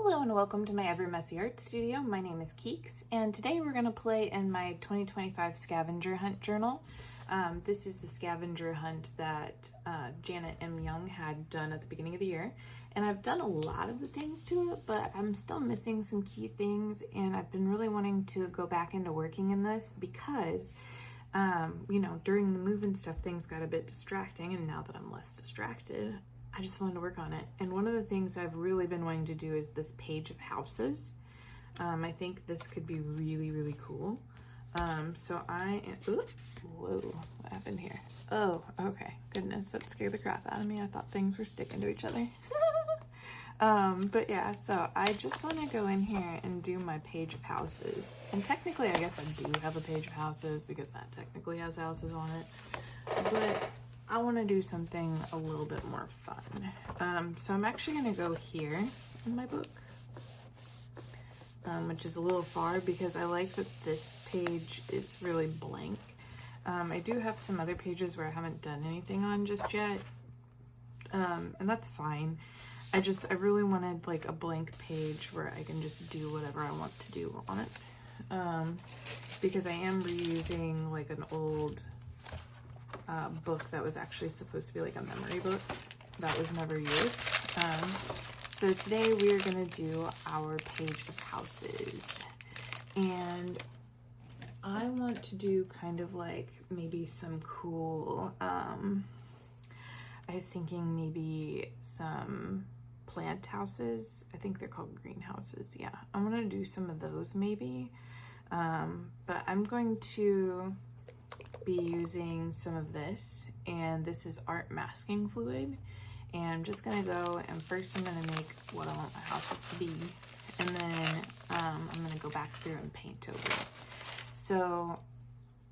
Hello and welcome to my Ever Messy Art Studio. My name is Keeks, and today we're going to play in my 2025 Scavenger Hunt Journal. This is the scavenger hunt that Janet M. Young had done at the beginning of the year, and I've done a lot of the things to it, but I'm still missing some key things, and I've been really wanting to go back into working in this because during the move and stuff, things got a bit distracting, and now that I'm less distracted, I just wanted to work on it. And one of the things I've really been wanting to do is this page of houses. I think this could be really, really cool. So I am, whoa, what happened here? Oh, okay, goodness, that scared the crap out of me. I thought things were sticking to each other. But yeah, so I just want to go in here and do my page of houses. And technically, I guess I do have a page of houses because that technically has houses on it. But I want to do something a little bit more fun. So I'm actually going to go here in my book, which is a little far because I like that this page is really blank. I do have some other pages where I haven't done anything on just yet, and that's fine. I really wanted like a blank page where I can just do whatever I want to do on it, because I am reusing like an old book that was actually supposed to be like a memory book that was never used. So today we are going to do our page of houses, and I want to do kind of like maybe some cool, I was thinking maybe some plant houses. I think they're called greenhouses. Yeah, I want to do some of those maybe, but I'm going to be using some of this, and this is art masking fluid, and I'm just gonna go and first I'm gonna make what I want my houses to be, and then I'm gonna go back through and paint over it. So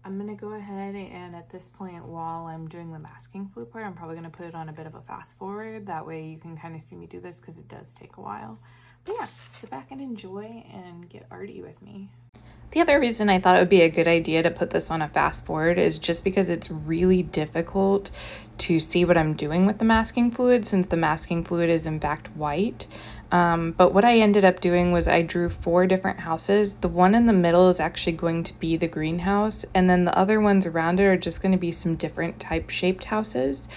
I'm gonna go ahead and at this point, while I'm doing the masking fluid part, I'm probably gonna put it on a bit of a fast forward, that way you can kind of see me do this because it does take a while. But yeah, sit back and enjoy and get arty with me. The other reason I thought it would be a good idea to put this on a fast forward is just because it's really difficult to see what I'm doing with the masking fluid, since the masking fluid is in fact white. But what I ended up doing was I drew 4 different houses. The one in the middle is actually going to be the greenhouse, and then the other ones around it are just going to be some different type shaped houses.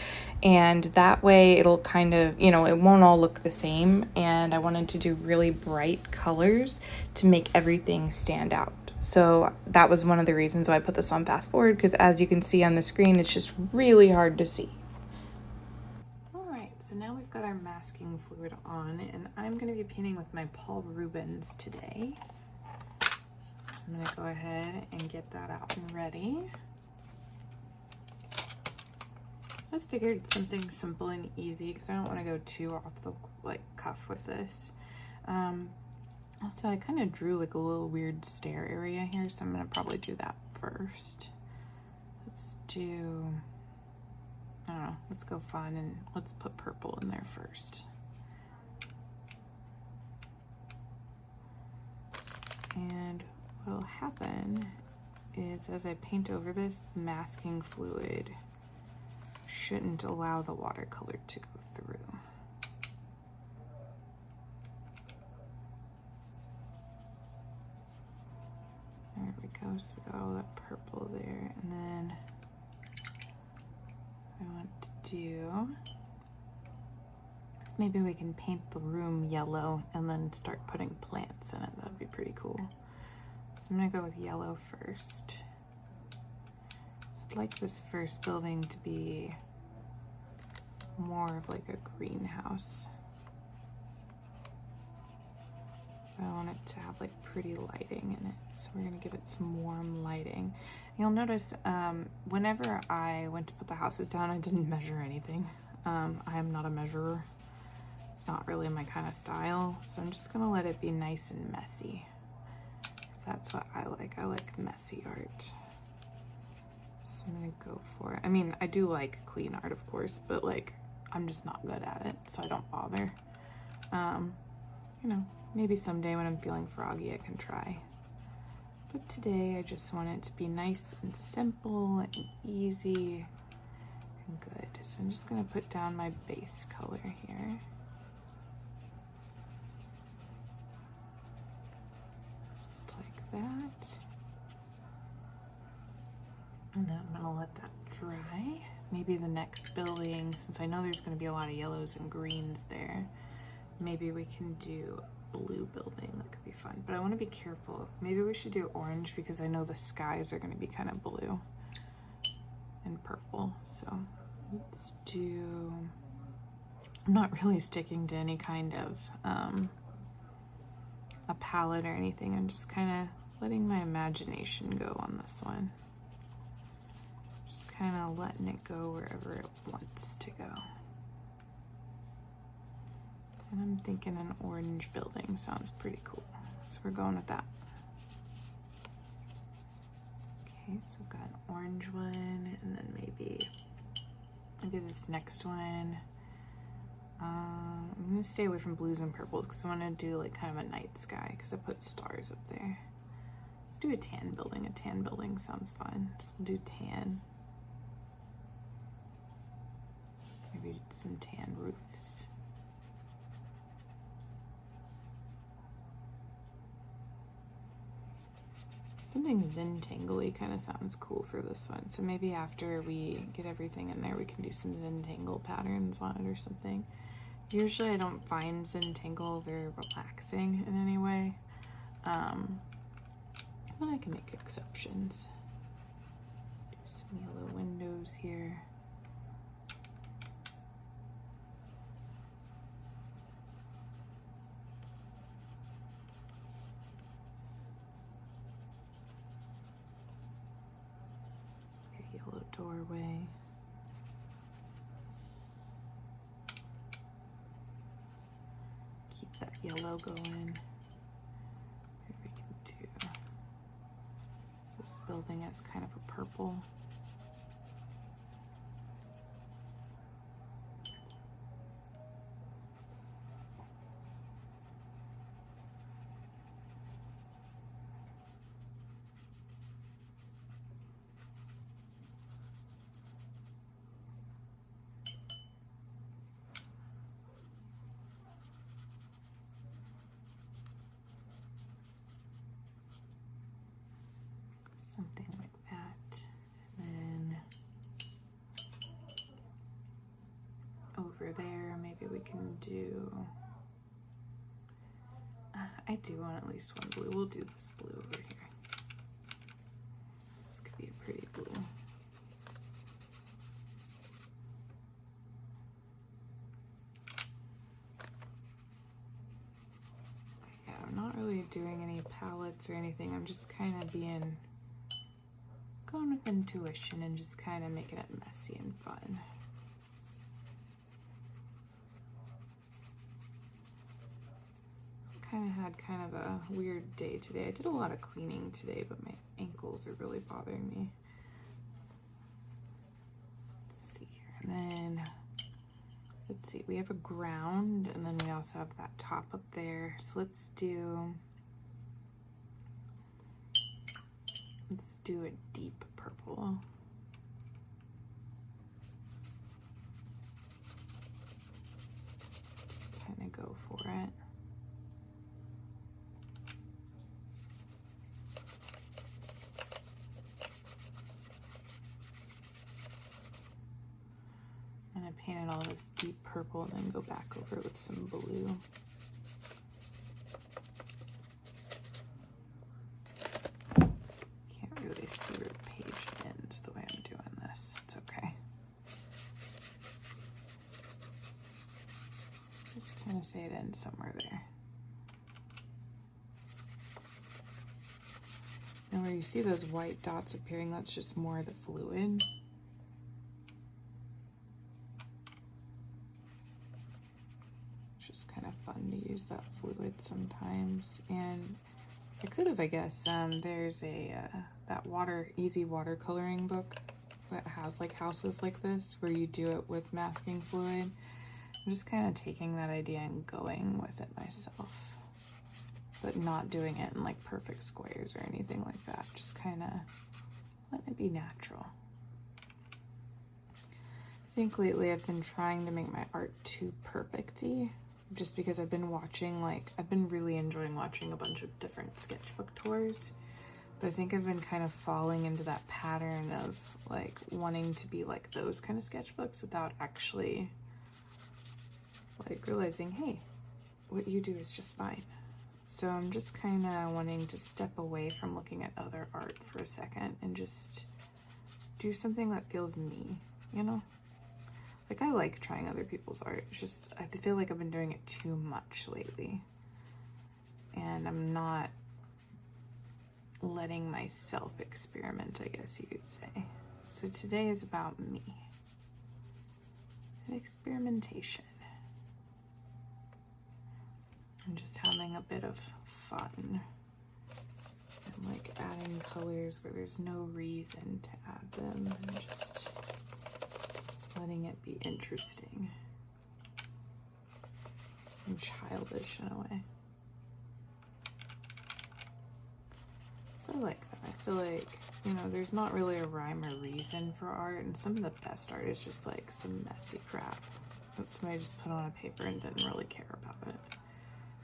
And that way it'll kind of, it won't all look the same. And I wanted to do really bright colors to make everything stand out. So that was one of the reasons why I put this on fast forward, because as you can see on the screen, it's just really hard to see. All right, so now we've got our masking fluid on, and I'm going to be painting with my Paul Rubens today. So I'm going to go ahead and get that out and ready. I just figured something simple and easy because I don't want to go too off the cuff with this. Also, I kind of drew like a little weird stair area here, so I'm going to probably do that first. Let's do, I don't know, let's go fun and let's put purple in there first. And what will happen is as I paint over this, the masking fluid shouldn't allow the watercolor to go through. There we go, so we got all that purple there, and then I want to do is maybe we can paint the room yellow and then start putting plants in it. That'd be pretty cool. So I'm gonna go with yellow first. So I'd like this first building to be more of like a greenhouse. I want it to have like pretty lighting in it, so we're gonna give it some warm lighting. You'll notice whenever I went to put the houses down, I didn't measure anything. I am not a measurer. It's not really my kind of style, so I'm just gonna let it be nice and messy, because that's what I like. I like messy art. So I'm gonna go for it. I mean, I do like clean art, of course, but like I'm just not good at it, so I don't bother. Maybe someday when I'm feeling froggy, I can try. But today I just want it to be nice and simple and easy and good. So I'm just gonna put down my base color here. gonna let that dry. Maybe the next building, since I know there's gonna be a lot of yellows and greens there, maybe we can do a blue building. That could be fun, but I wanna be careful. Maybe we should do orange because I know the skies are gonna be kind of blue and purple. So let's do, I'm not really sticking to any kind of a palette or anything. I'm just kind of letting my imagination go on this one. Just kind of letting it go wherever it wants to go. And I'm thinking an orange building sounds pretty cool. So we're going with that. Okay, so we've got an orange one, and then maybe this next one. I'm gonna stay away from blues and purples because I want to do like kind of a night sky because I put stars up there. Let's do a tan building. A tan building sounds fun. So we'll do tan. Maybe some tan roofs. Something Zentangle-y kind of sounds cool for this one. So maybe after we get everything in there, we can do some Zentangle patterns on it or something. Usually I don't find Zentangle very relaxing in any way, but I can make exceptions. Do some yellow windows here. A yellow doorway. Keep that yellow going. Maybe we can do this building as kind of a purple. Something like that. And then over there, maybe we can do, I do want at least one blue. We'll do this blue over here. This could be a pretty blue. Yeah, I'm not really doing any palettes or anything. I'm just kind of going with intuition and just kind of making it messy and fun. Kind of had kind of a weird day today. I did a lot of cleaning today, but my ankles are really bothering me. Let's see here. And then, let's see, we have a ground, and then we also have that top up there. So let's do a deep purple. Just kind of go for it. And I painted all this deep purple and then go back over it with some blue. Really see where the page ends the way I'm doing this. It's okay. Just kind of say it ends somewhere there. And where you see those white dots appearing, that's just more of the fluid. It's just kind of fun to use that fluid sometimes. And I could have, I guess, there's a that easy watercoloring book that has like houses like this where you do it with masking fluid. I'm just kind of taking that idea and going with it myself, but not doing it in like perfect squares or anything like that. Just kind of letting it be natural. I think lately I've been trying to make my art too perfect-y, just because I've been really enjoying watching a bunch of different sketchbook tours But I think I've been kind of falling into that pattern of like wanting to be like those kind of sketchbooks without actually like realizing, hey, what you do is just fine. So I'm just kind of wanting to step away from looking at other art for a second and just do something that feels me, you know? Like, I like trying other people's art. It's just, I feel like I've been doing it too much lately. And I'm not letting myself experiment, I guess you could say. So today is about me. And experimentation. And just having a bit of fun. And like adding colors where there's no reason to add them. And just letting it be interesting. And childish in a way. So I like that. I feel like, you know, there's not really a rhyme or reason for art, and some of the best art is just like some messy crap that somebody just put on a paper and didn't really care about it.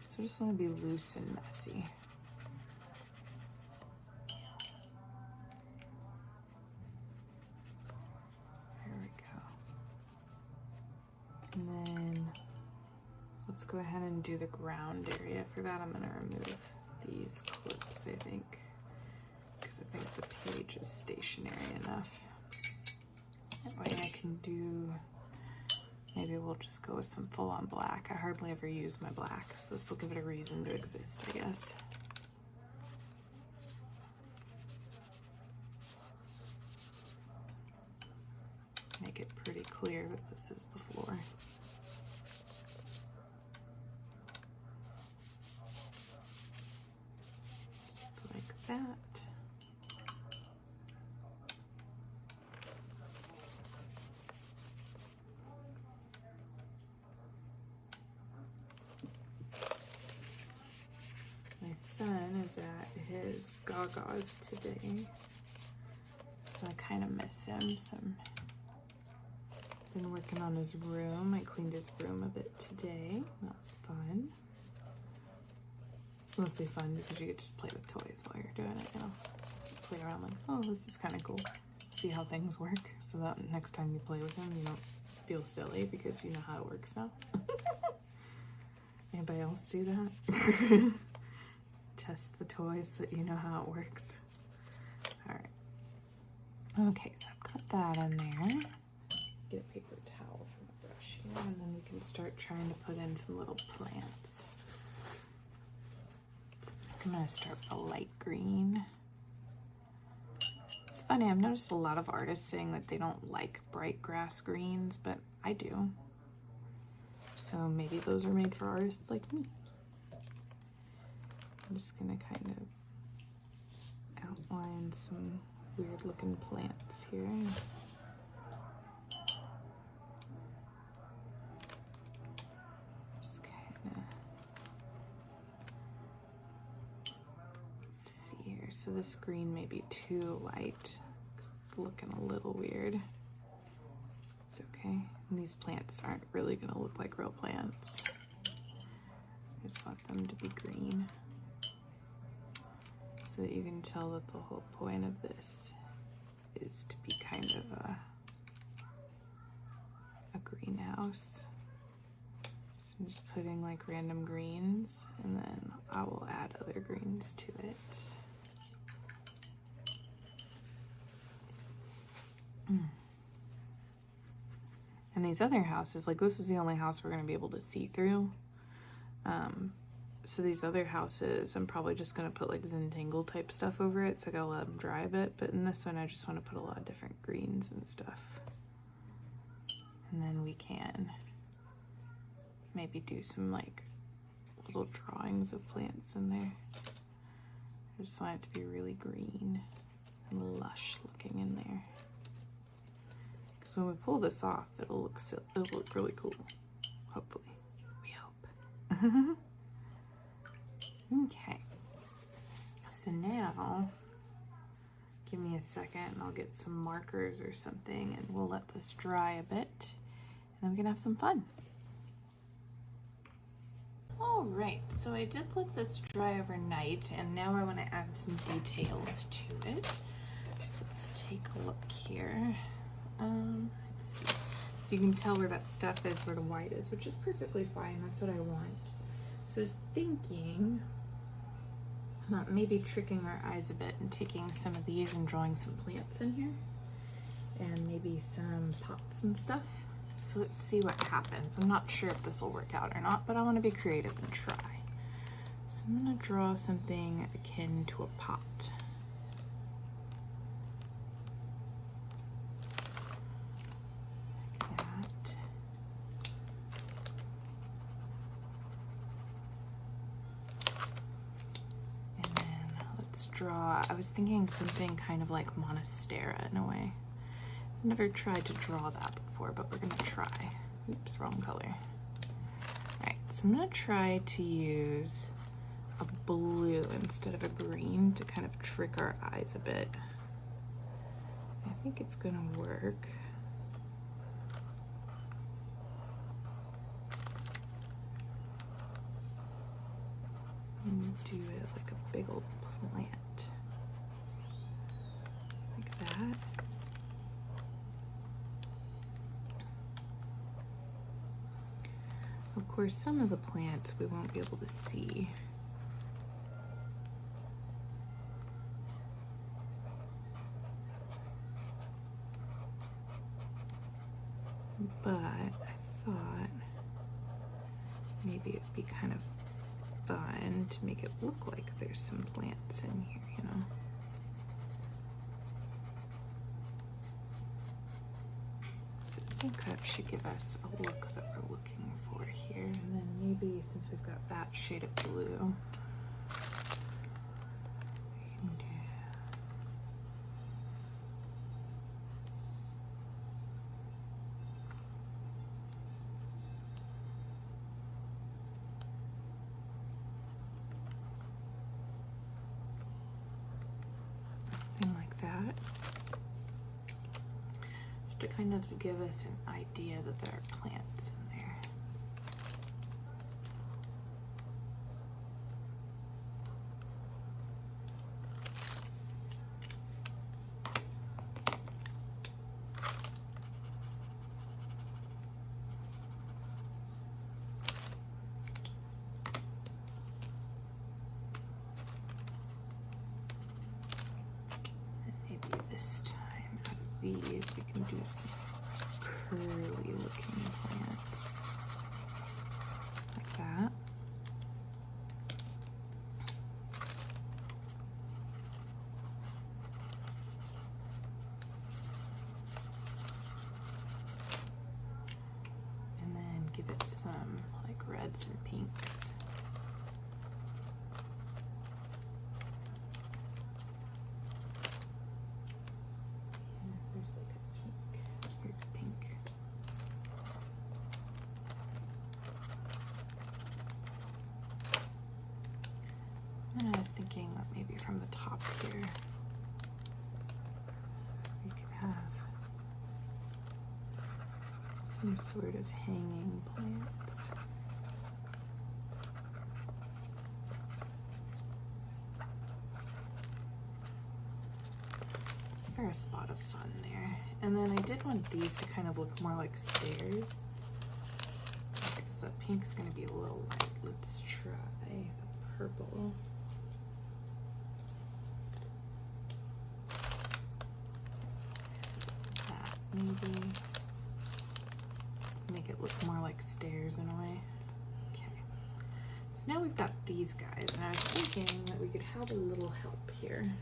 So I just want to be loose and messy. There we go. And then let's go ahead and do the ground area. For that, I'm going to remove these clips, I think. Because I think the page is stationary enough. That way I can do, maybe we'll just go with some full-on black. I hardly ever use my black, so this will give it a reason to exist, I guess. Make it pretty clear that this is the floor. Just like that. My son is at his Gagas today, so I kind of miss him. So I've been working on his room. I cleaned his room a bit today. That was fun. It's mostly fun because you get to play with toys while you're doing it, you know. Play around like, oh, this is kind of cool. See how things work, so that next time you play with him, you don't feel silly because you know how it works now. Anybody else do that? Test the toys so that you know how it works. All right. Okay, so I've got that in there. Get a paper towel from the brush here, and then we can start trying to put in some little plants. I'm gonna start with a light green. It's funny, I've noticed a lot of artists saying that they don't like bright grass greens, but I do. So maybe those are made for artists like me. I'm just gonna kind of outline some weird looking plants here. Just kind of see here. So this green may be too light because it's looking a little weird. It's okay. And these plants aren't really gonna look like real plants. I just want them to be green, so that you can tell that the whole point of this is to be kind of a greenhouse. So I'm just putting like random greens, and then I will add other greens to it. And these other houses, like this is the only house we're gonna be able to see through. So these other houses, I'm probably just gonna put like Zentangle type stuff over it, so I gotta let them dry a bit. But in this one, I just wanna put a lot of different greens and stuff. And then we can maybe do some like little drawings of plants in there. I just want it to be really green and lush looking in there. Because when we pull this off, it'll look really cool, hopefully. We hope. Okay, so now give me a second and I'll get some markers or something, and we'll let this dry a bit, and then we can have some fun. All right, so I did let this dry overnight, and now I want to add some details to it. So let's take a look here. Let's see. So you can tell where that stuff is, where the white is, which is perfectly fine. That's what I want. So I was thinking about maybe tricking our eyes a bit and taking some of these and drawing some plants in here, and maybe some pots and stuff. So let's see what happens. I'm not sure if this will work out or not, but I want to be creative and try. So I'm going to draw something akin to a pot. Like that. And then let's draw, I was thinking something kind of like Monstera in a way. Never tried to draw that before, but we're gonna try. Oops, wrong color. All right, so I'm gonna try to use a blue instead of a green to kind of trick our eyes a bit. I think it's gonna work. And do it like a big old plant. Like that. Of course, some of the plants we won't be able to see. But I thought maybe it'd be kind of fun to make it look like there's some plants in here, you know? So I think that should give us a look that we're looking for here. And then maybe since we've got that shade of blue, we can do something like that. Just to kind of give us an idea that there are plants in there. This time, out of these, we can do some curly looking plants. Like that. And then give it some like reds and pinks. And I was thinking that maybe from the top here, we could have some sort of hanging plants. It's for a spot of fun there. And then I did want these to kind of look more like stairs. Okay, so that pink's gonna be a little light. Let's try the purple. Maybe make it look more like stairs in a way. Okay, so now we've got these guys, and I was thinking that we could have a little help here.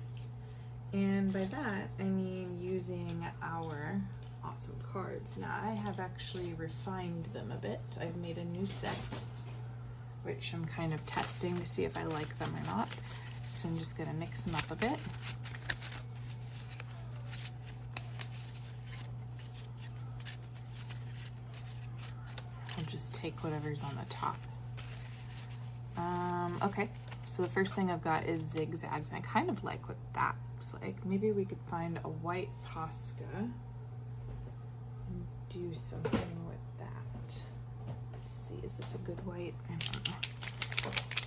And by that, I mean using our awesome cards. Now, I have actually refined them a bit. I've made a new set, which I'm kind of testing to see if I like them or not. So I'm just gonna mix them up a bit. I'll just take whatever's on the top. Okay, so the first thing I've got is zigzags, and I kind of like what that looks like. Maybe we could find a white Posca and do something with that. Let's see, is this a good white? I don't know.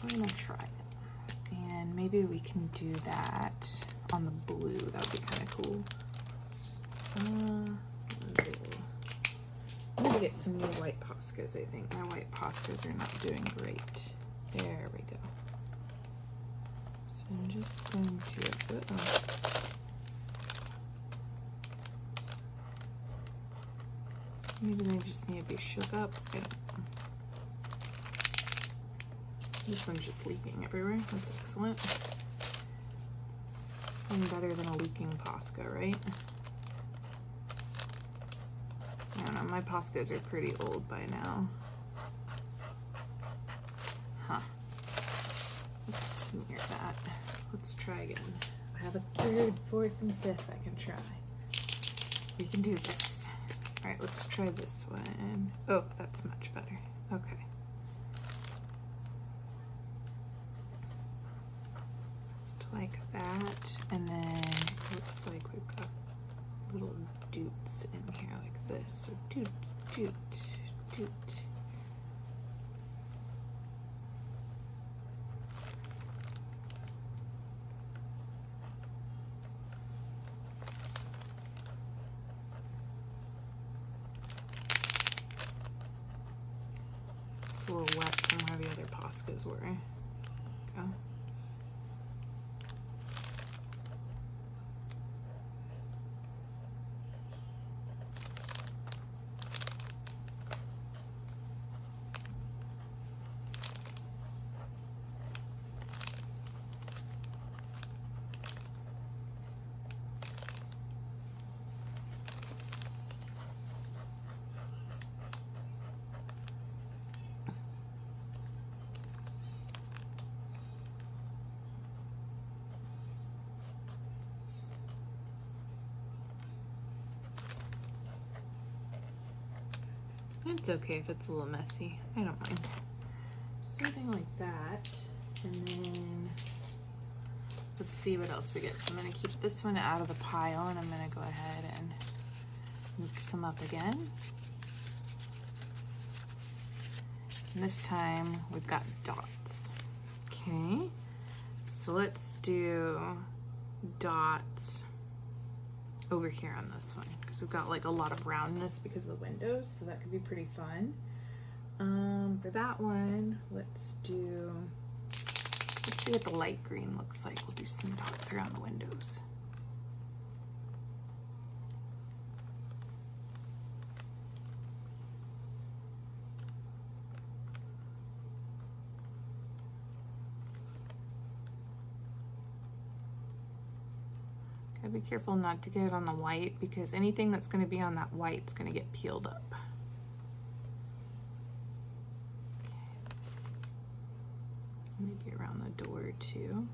we're gonna try it. And maybe we can do that on the blue. That would be kind of cool. I'm gonna get some new white Poscas, I think. My white Poscas are not doing great. There we go. So I'm just going to, maybe they just need to be shook up. I don't know. This one's just leaking everywhere. That's excellent. And better than a leaking Posca, right? I don't know, my Poscas are pretty old by now. Huh. Let's smear that. Let's try again. I have a third, fourth, and fifth I can try. We can do this. All right, let's try this one. Oh, that's much better. Okay. Just like that. And then it looks like we've got little doots in here like this. So doot, doot, doot. It's a little wet from where the other Poscas were. Go. It's okay if it's a little messy. I don't mind. Something like that. And then let's see what else we get. So I'm going to keep this one out of the pile and I'm going to go ahead and mix them up again. And this time we've got dots. Okay. So let's do dots over here on this one because we've got like a lot of roundness because of the windows, so that could be pretty fun. For that one, let's see what the light green looks like. We'll do some dots around the windows. Gotta be careful not to get it on the white because anything that's going to be on that white is going to get peeled up. Maybe around the door too.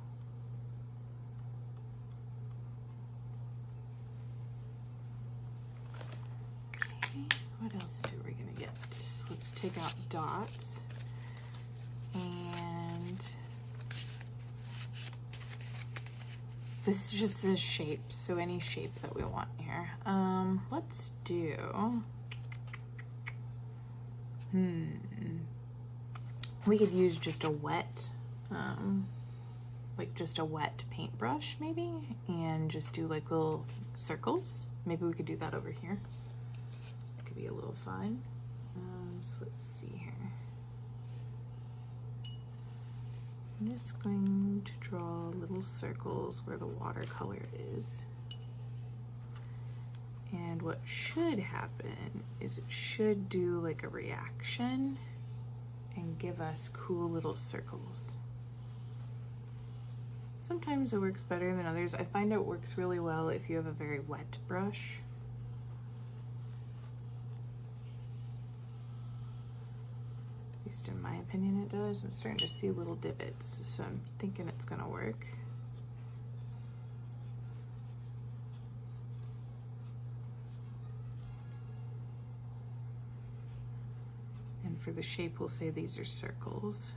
Okay, what else are we going to get? So let's take out dots and this just says shapes, so any shape that we want here. Let's do, we could use just a wet, like just a wet paintbrush maybe, and just do like little circles. Maybe we could do that over here. It could be a little fun. So let's see here. I'm just going to draw little circles where the watercolor is. And what should happen is it should do like a reaction and give us cool little circles. Sometimes it works better than others. I find it works really well if you have a very wet brush. At least in my opinion it does. I'm starting to see little divots, so I'm thinking it's gonna work. And for the shape, we'll say these are circles.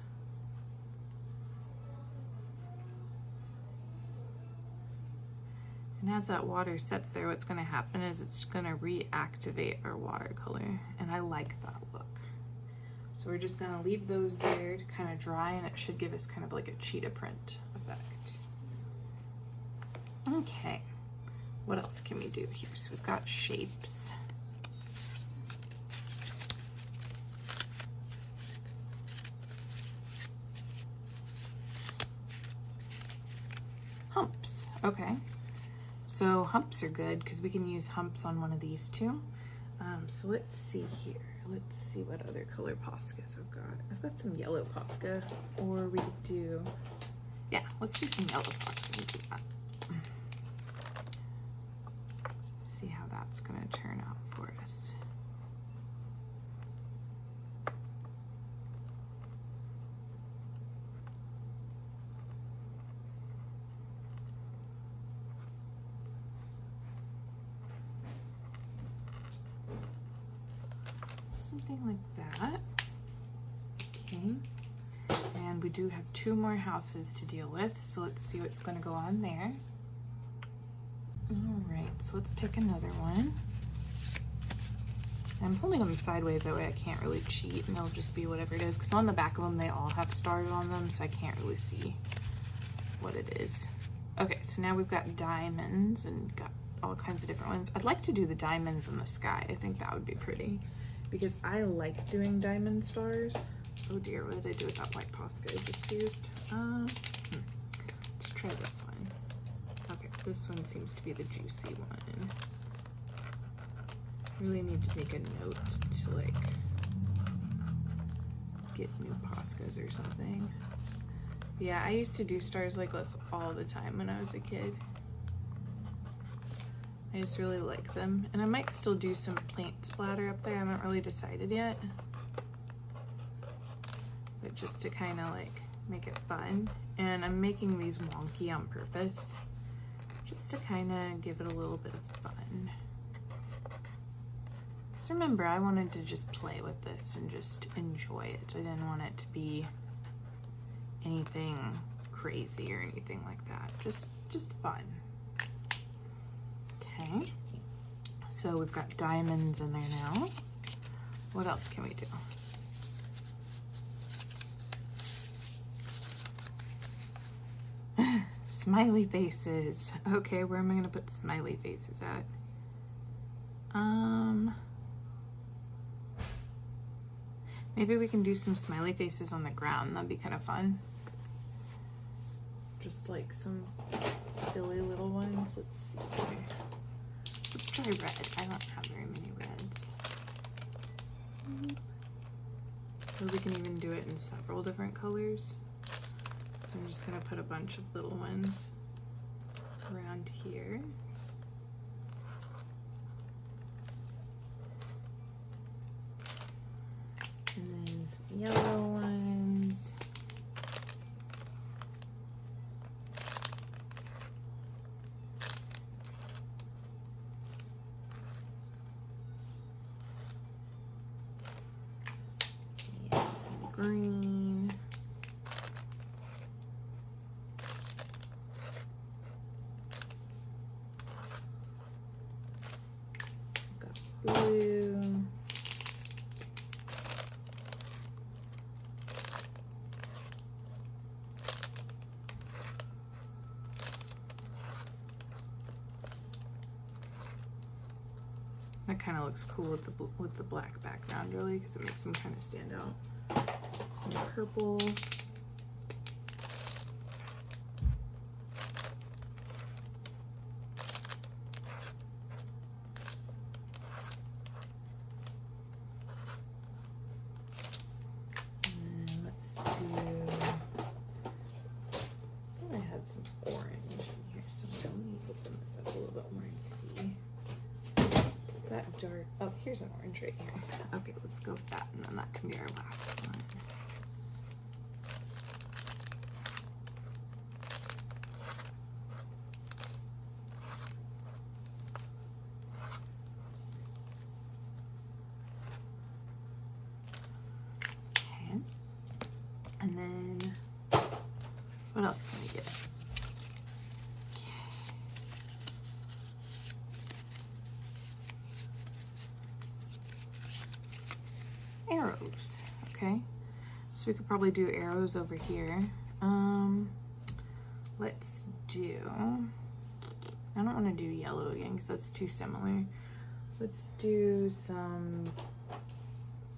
And as that water sets there, what's gonna happen is it's gonna reactivate our watercolor, and I like that look. So we're just gonna leave those there to kind of dry, and it should give us kind of like a cheetah print effect. Okay, what else can we do here? So we've got shapes. Humps, okay. So humps are good because we can use humps on one of these too. So let's see here. Let's see what other color Poscas I've got. I've got some yellow Posca, or we could do, yeah, let's do some yellow Posca. We'll do that. See how that's gonna turn out for us. Something like that. Okay. And we do have 2 more houses to deal with, so let's see what's going to go on there. All right, so let's pick another one. I'm holding them sideways, that way I can't really cheat, and it'll just be whatever it is, because on the back of them they all have stars on them, so I can't really see what it is. Okay, so now we've got diamonds and got all kinds of different ones. I'd like to do the diamonds in the sky. I think that would be pretty, because I like doing diamond stars. Oh dear, what did I do with that white Posca I just used? Let's try this one. Okay, this one seems to be the juicy one. Really need to make a note to like get new Poscas or something. Yeah, I used to do stars like this all the time when I was a kid. I just really like them. And I might still do some paint splatter up there. I haven't really decided yet. But just to kind of like make it fun. And I'm making these wonky on purpose, just to kind of give it a little bit of fun. So remember, I wanted to just play with this and just enjoy it. I didn't want it to be anything crazy or anything like that. Just fun. Okay. So we've got diamonds in there now. What else can we do? Smiley faces. Okay, where am I gonna put smiley faces at? Maybe we can do some smiley faces on the ground. That'd be kind of fun. Just like some silly little ones. Let's see here. Let's try red. I don't have very many reds. Or we can even do it in several different colors. So I'm just gonna put a bunch of little ones around here. And then some yellow ones. Yeah, some green. Got blue. That kind of looks cool with the black background, really, because it makes them kind of stand out. Some purple. And then let's do, I thought I had some orange in here somewhere. Let me open this up a little bit more and see. That dark, oh, here's an orange right here. Okay, let's go with that, and then that can be our last one. Okay, and then what else can we get? Arrows. Okay, we could probably do arrows over here. Let's do, I don't want to do yellow again because that's too similar. Let's do some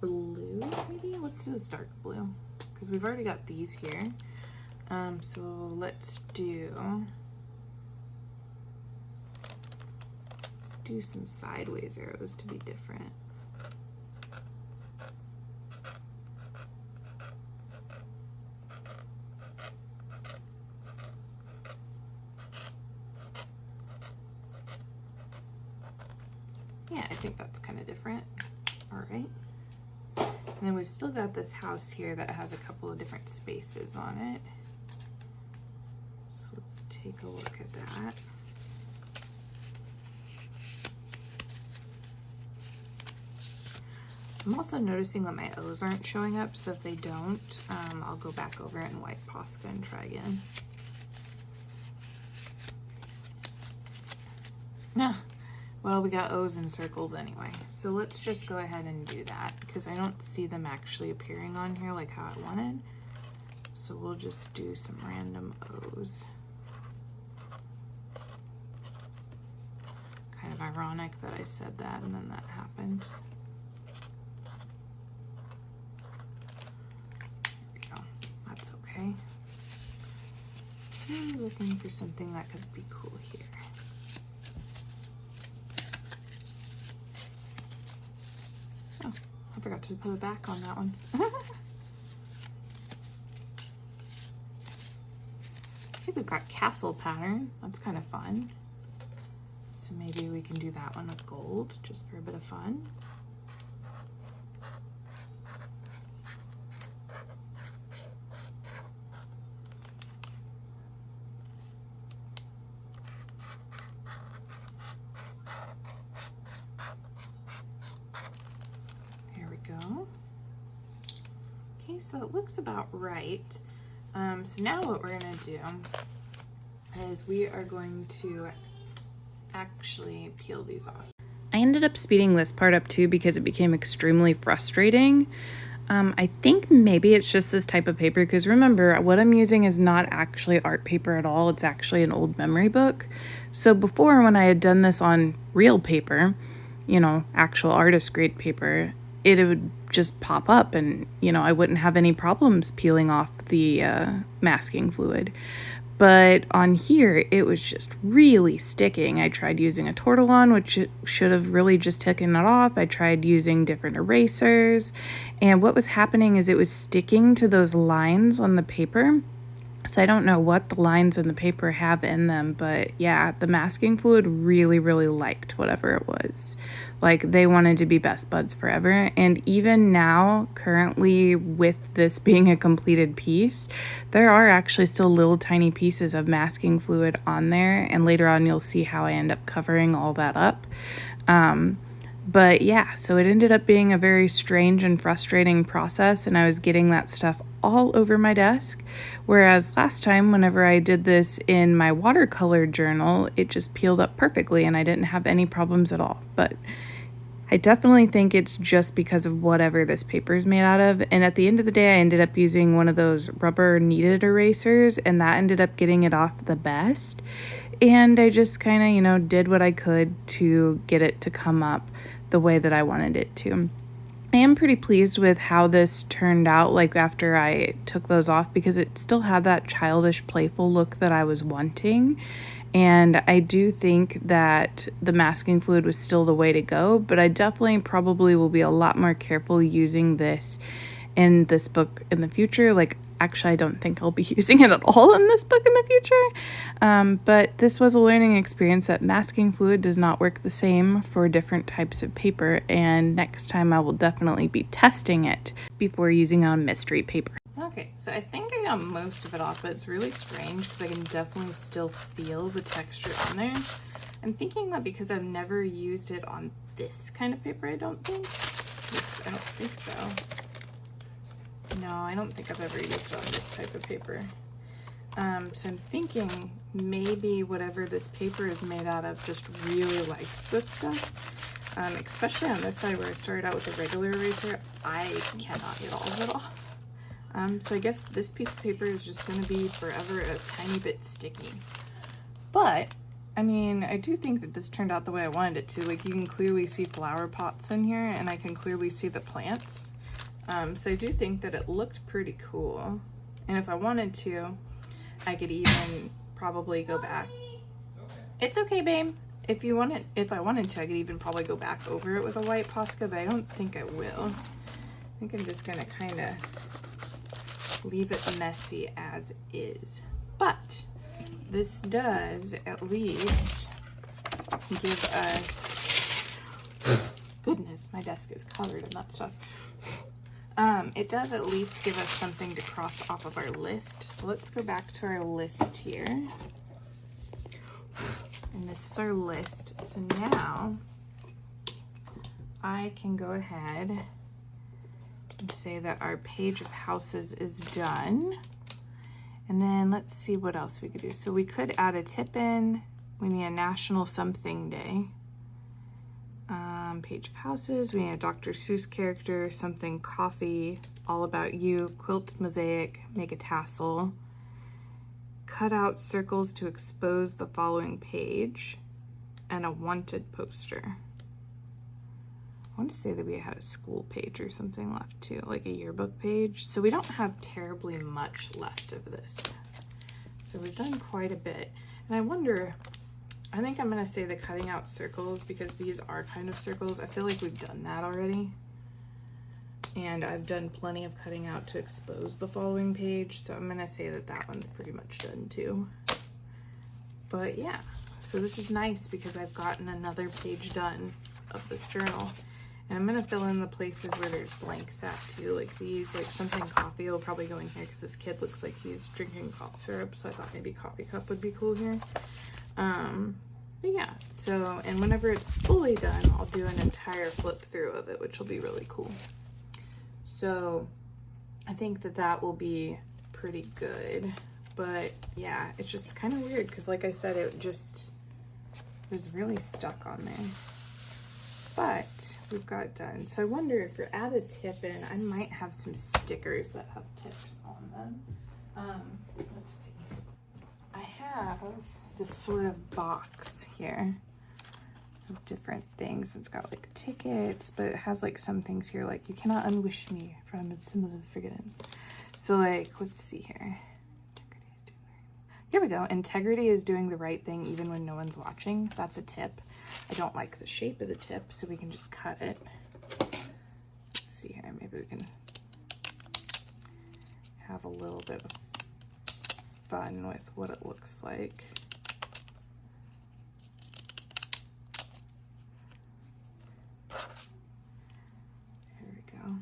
blue, maybe? Let's do this dark blue because we've already got these here. So let's do some sideways arrows to be different. Yeah, I think that's kind of different. All right. And then we've still got this house here that has a couple of different spaces on it. So let's take a look at that. I'm also noticing that my O's aren't showing up, so if they don't, I'll go back over it in white Posca and try again. No. Well, we got O's and circles anyway, so let's just go ahead and do that because I don't see them actually appearing on here like how I wanted. So we'll just do some random O's. Kind of ironic that I said that and then that happened. There we go. That's okay. I'm looking for something that could be cool here. Oh, I forgot to put it back on that one. I think we've got castle pattern. That's kind of fun. So maybe we can do that one with gold, just for a bit of fun. Go. Okay, so it looks about right. So now what we're gonna do is we are going to actually peel these off. I ended up speeding this part up too because it became extremely frustrating. I think maybe it's just this type of paper because remember, what I'm using is not actually art paper at all. It's actually an old memory book. So before, when I had done this on real paper, you know, actual artist grade paper, it would just pop up and, you know, I wouldn't have any problems peeling off the masking fluid. But on here, it was just really sticking. I tried using a tortillon, which should have really just taken it off. I tried using different erasers. And what was happening is it was sticking to those lines on the paper. So I don't know what the lines in the paper have in them, but yeah, the masking fluid really, really liked whatever it was. Like, they wanted to be best buds forever. And even now, currently, with this being a completed piece, there are actually still little tiny pieces of masking fluid on there. And later on, you'll see how I end up covering all that up. But yeah, so it ended up being a very strange and frustrating process, and I was getting that stuff all over my desk. Whereas last time, whenever I did this in my watercolor journal, it just peeled up perfectly and I didn't have any problems at all. But I definitely think it's just because of whatever this paper is made out of. And at the end of the day, I ended up using one of those rubber kneaded erasers, and that ended up getting it off the best. And I just kind of, you know, did what I could to get it to come up the way that I wanted it to. I am pretty pleased with how this turned out, like after I took those off, because it still had that childish, playful look that I was wanting. And I do think that the masking fluid was still the way to go, but I definitely probably will be a lot more careful using this in this book in the future. Like, actually, I don't think I'll be using it at all in this book in the future. But this was a learning experience that masking fluid does not work the same for different types of paper. And next time I will definitely be testing it before using it on mystery paper. Okay, so I think I got most of it off, but it's really strange because I can definitely still feel the texture on there. I'm thinking that because I've never used it on this kind of paper, I don't think so. No, I don't think I've ever used it on this type of paper. So I'm thinking maybe whatever this paper is made out of just really likes this stuff. Especially on this side where I started out with a regular eraser, I cannot get all of it off. So I guess this piece of paper is just going to be forever a tiny bit sticky. But, I mean, I do think that this turned out the way I wanted it to. Like, you can clearly see flower pots in here, and I can clearly see the plants. So I do think that it looked pretty cool. And if I wanted to, I could even probably go back. It's okay, babe. If I wanted to, I could even probably go back over it with a white Posca, but I don't think I will. I think I'm just gonna kind of leave it messy as is. But this does at least give us, goodness, my desk is covered in that stuff. It does at least give us something to cross off of our list. So let's go back to our list here. And this is our list. So now I can go ahead and say that our page of houses is done. And then let's see what else we could do. So we could add a tip in. We need a National Something Day. Page of houses. We need a Dr. Seuss character, something coffee, all about you, quilt mosaic, make a tassel, cut out circles to expose the following page, and a wanted poster. I want to say that we had a school page or something left too, like a yearbook page. So we don't have terribly much left of this. So we've done quite a bit. And I wonder, I think I'm going to say the cutting out circles because these are kind of circles. I feel like we've done that already. And I've done plenty of cutting out to expose the following page. So I'm going to say that that one's pretty much done too. But yeah, so this is nice because I've gotten another page done of this journal. And I'm going to fill in the places where there's blanks at too, like these, like something coffee will probably go in here because this kid looks like he's drinking cough syrup. So I thought maybe coffee cup would be cool here. But yeah, so, and whenever it's fully done, I'll do an entire flip through of it, which will be really cool. So I think that that will be pretty good. But yeah, it's just kind of weird because like I said, it was really stuck on there. But we've got done. So I wonder if you add a tip in, I might have some stickers that have tips on them. Let's see. I have this sort of box here of different things. It's got like tickets, but it has like some things here like you cannot unwish me from its symbol of forgetting. So like, let's see here. Here we go. Integrity is doing the right thing even when no one's watching. That's a tip. I don't like the shape of the tip, so we can just cut it. Let's see here. Maybe we can have a little bit of fun with what it looks like. There we go.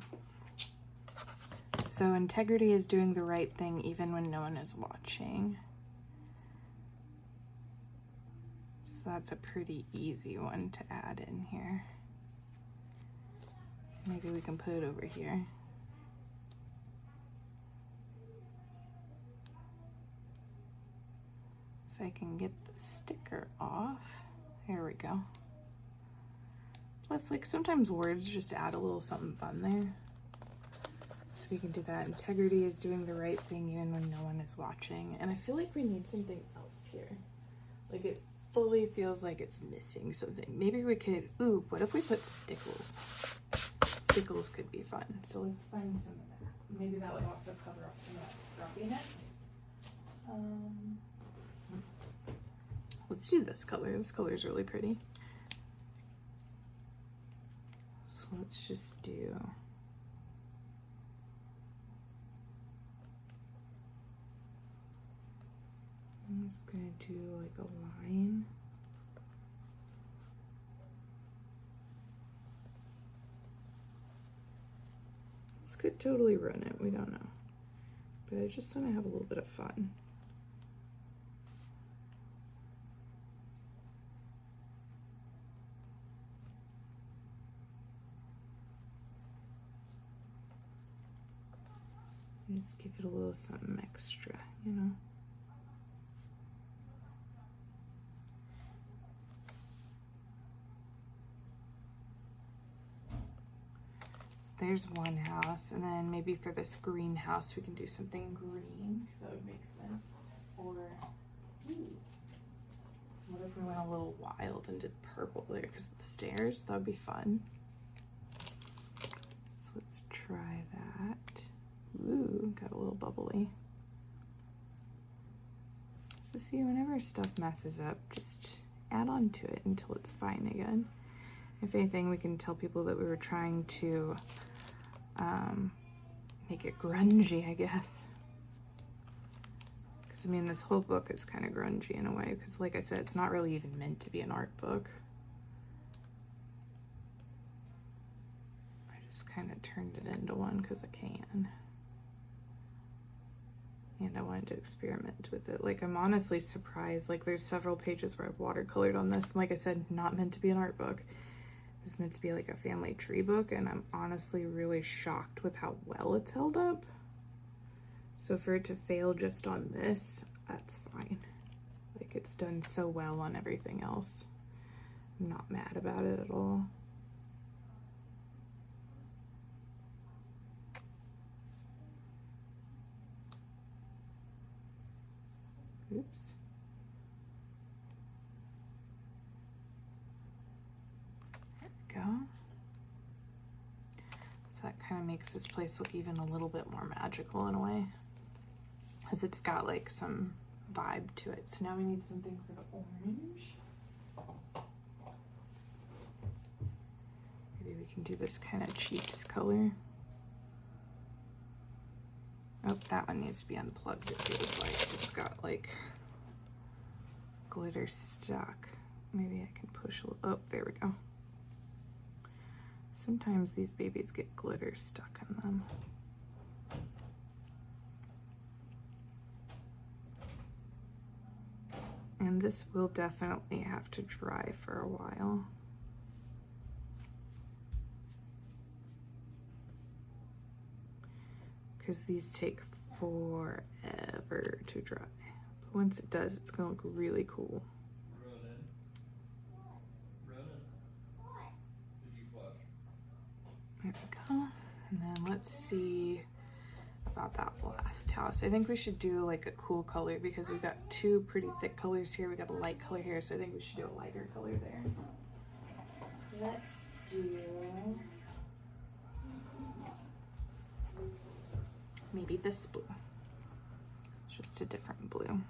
So integrity is doing the right thing even when no one is watching. So that's a pretty easy one to add in here. Maybe we can put it over here. If I can get the sticker off, there we go. Plus, like sometimes words just add a little something fun there. So we can do that. Integrity is doing the right thing even when no one is watching. And I feel like we need something else here. Like it fully feels like it's missing something. Maybe we could, ooh, what if we put stickles? Stickles could be fun. So let's find some of that. Maybe that would also cover up some of that scruffiness. Let's do this color. This color is really pretty. So let's just do, I'm just gonna do like a line. This could totally ruin it, we don't know. But I just wanna have a little bit of fun. Just give it a little something extra, you know? Let's there's one house, and then maybe for this greenhouse we can do something green, because that would make sense. Or, ooh, what if we went a little wild and did purple there because of the stairs? That would be fun. So let's try that. Ooh, got a little bubbly. So see, whenever stuff messes up, just add on to it until it's fine again. If anything, we can tell people that we were trying to make it grungy, I guess. Because, I mean, this whole book is kind of grungy in a way, because like I said, it's not really even meant to be an art book. I just kind of turned it into one because I can. And I wanted to experiment with it. Like, I'm honestly surprised. Like, there's several pages where I've watercolored on this. And like I said, not meant to be an art book. It was meant to be like a family tree book. And I'm honestly really shocked with how well it's held up. So for it to fail just on this, that's fine. Like, it's done so well on everything else. I'm not mad about it at all. Oops. There we go. So that kind of makes this place look even a little bit more magical in a way, because it's got like some vibe to it. So now we need something for the orange. Maybe we can do this kind of cheeks color. Oh, that one needs to be unplugged. It feels like it's got like glitter stuck. Maybe I can push a little. Oh, there we go. Sometimes these babies get glitter stuck in them. And this will definitely have to dry for a while. Because these take forever to dry. But once it does, it's gonna look really cool. There we go. And then let's see about that last house. I think we should do like a cool color because we've got two pretty thick colors here. We got a light color here, so I think we should do a lighter color there. Let's do maybe this blue. It's just a different blue.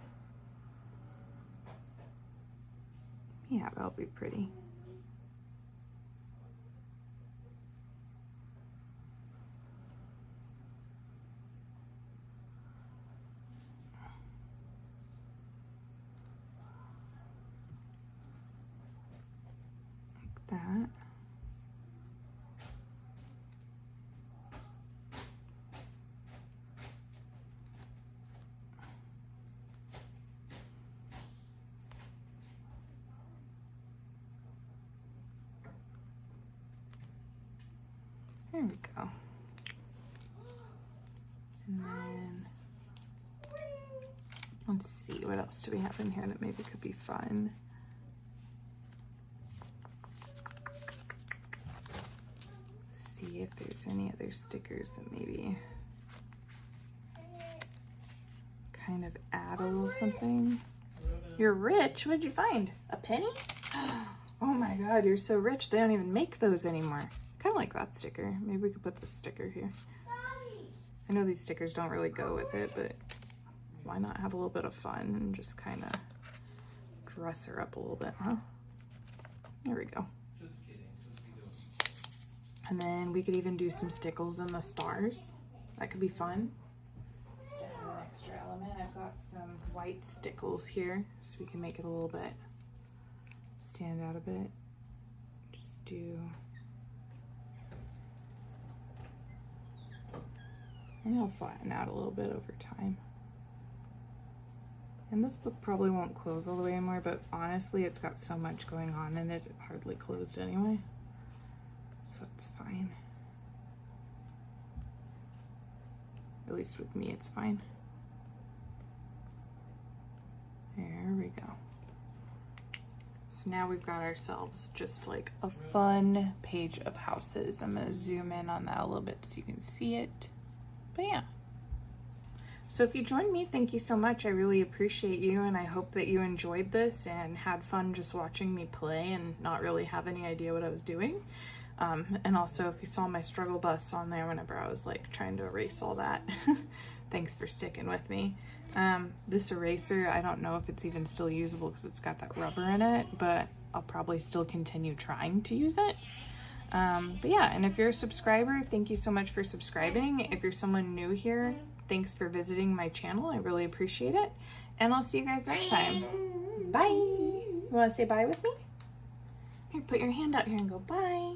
Yeah, that'll be pretty. Like that. There we go. And then let's see, what else do we have in here that maybe could be fun? See if there's any other stickers that maybe kind of add a little something. You're rich. What'd you find? A penny? Oh my God, you're so rich. They don't even make those anymore. Kind of like that sticker. Maybe we could put this sticker here. I know these stickers don't really go with it, but why not have a little bit of fun and just kind of dress her up a little bit, huh? There we go. And then we could even do some stickles in the stars. That could be fun. Just to add an extra element. I've got some white stickles here, so we can make it a little bit stand out a bit. Just do. And it'll flatten out a little bit over time. And this book probably won't close all the way anymore, but honestly, it's got so much going on in it, it hardly closed anyway. So it's fine. At least with me, it's fine. There we go. So now we've got ourselves just like a fun page of houses. I'm gonna zoom in on that a little bit so you can see it. But yeah. So if you joined me, thank you so much. I really appreciate you, and I hope that you enjoyed this and had fun just watching me play and not really have any idea what I was doing. And also, if you saw my struggle bus on there whenever I was like trying to erase all that, thanks for sticking with me. This eraser, I don't know if it's even still usable because it's got that rubber in it, but I'll probably still continue trying to use it. But yeah, and if you're a subscriber, thank you so much for subscribing. If you're someone new here, thanks for visiting my channel. I really appreciate it. And I'll see you guys next time. Bye. You want to say bye with me? Here, put your hand out here and go bye.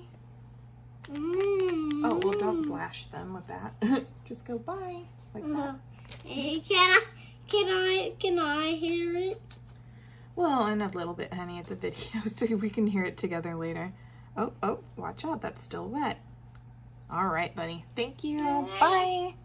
Oh, well, don't flash them with that. Just go bye, like that. Can I hear it? Well, in a little bit, honey. It's a video, so we can hear it together later. Oh, watch out. That's still wet. All right, buddy. Thank you. Bye.